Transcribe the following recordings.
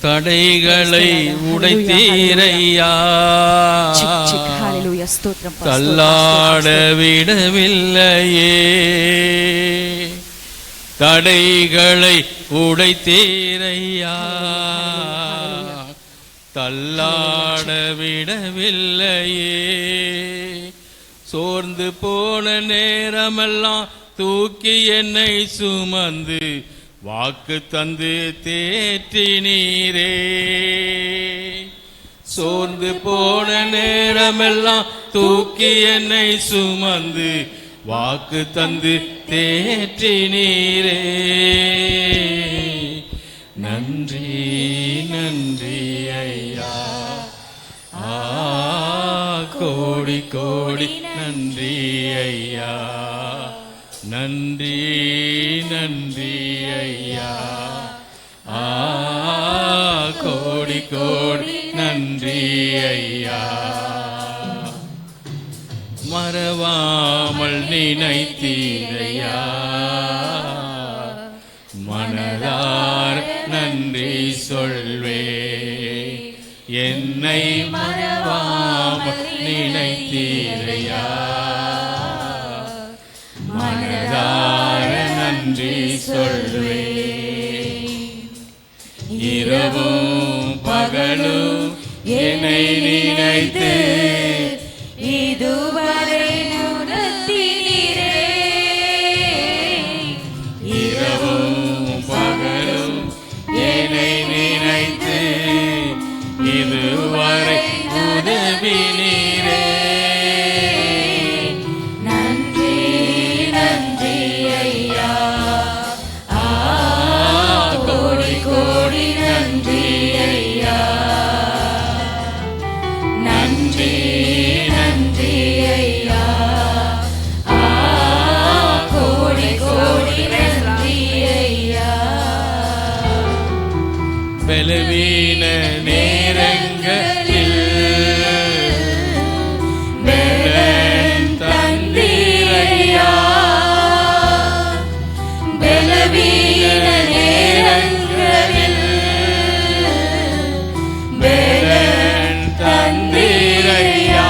தடைகளை உடைத்தீரையா, தள்ளாட விடவில்லையே. தடைகளை உடைத்தீரையா, தள்ளாட விடவில்லையே. சோர்ந்து போன நேரமெல்லாம் தூக்கி என்னை சுமந்து வாக்கு தந்து தேற்றினீரே. சோர்ந்து போன நேரமெல்லாம் தூக்கி என்னை சுமந்து வாக்கு தந்து தேற்றினீரே. நன்றி நன்றி ஐயா, கோடி கோடி நன்றி ஐயா. நன்றி நன்றி ஐயா, கோடி கோடி நன்றி ஐயா. மறவாமல் நினைத்தீரையா, மனதார் நன்றி சொல்வே. என்னை மறவாமல் நினைத்தீரையா, மனதார நன்றி சொல்வே. இரவும் பகலும் என்னை நினைத்து இதுவரை நடத்தினீரே. இரவும் பகலும் என்னை நினைத்து இதுவரை உதவினீரே. நன்றி நன்றி ஐயா, கோடி கோடி நன்றி ஐயா. நன்றி நன்றி ஐயா, கோடி கோடி நன்றி ஐயா. பலவீன நேரங்களில் பலன் தந்தீரையா, பலவீன நேரங்களில் பலன் தந்தீரையா.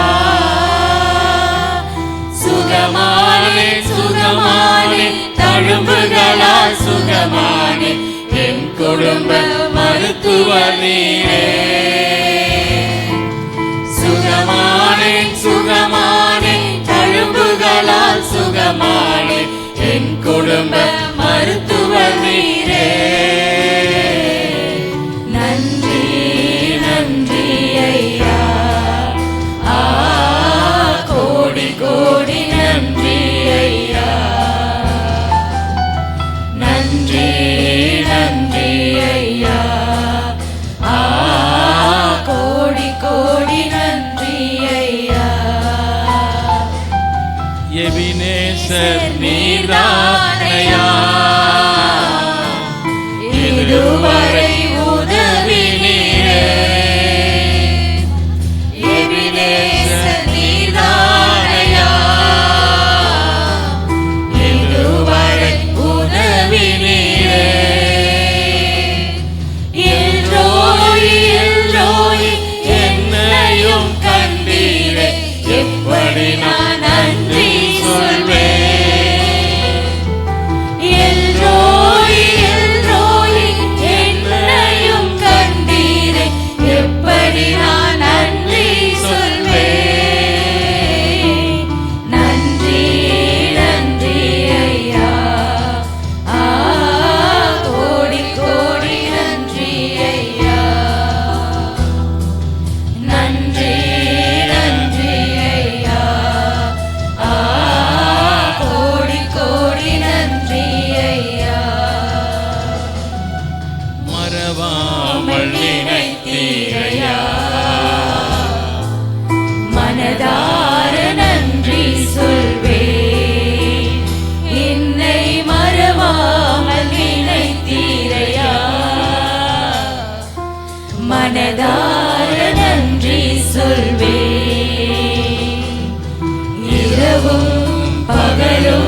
சுகமானே சுகமானே தழும்புகளால் சுகமானே என் குடும்ப மருத்துவர் நீரே. சுகமானே சுகமானே தழும்புகளால் சுகமானே என் குடும்ப மருத்துவர் நீரே. நன்றி நன்றி ஐயா, கோடி கோடி நன்றி ஐயா. நன்றி நன்றி ஐயா, கோடி கோடி நன்றி ஐயா. எபினேசர் நீதானையா, இதுவரை உதவினீரே. எபினேசர் நீதானையா, இதுவரை உதவினீரே. எல்ரோயி எல்ரோயி என்னையும் கண்டீரே. எப்படி நான் நன்றி சொல்வேன். எல்ரோயி எல்ரோயி என்னையும் கண்டீரே. எப்படி நான் நன்றி சொல்வேன். நன்றி நன்றி ஐயா, கோடி கோடி நன்றி ஐயா. நன்றி நன்றி ஐயா, கோடி கோடி நன்றி ஐயா. மறவாமல் நினைத்தீரையா, மனதார நன்றி சொல்வேன். என்னை மறவாமல் நினைத்தீரையா, மனதார நன்றி சொல்வேன். இரவும் பகலும்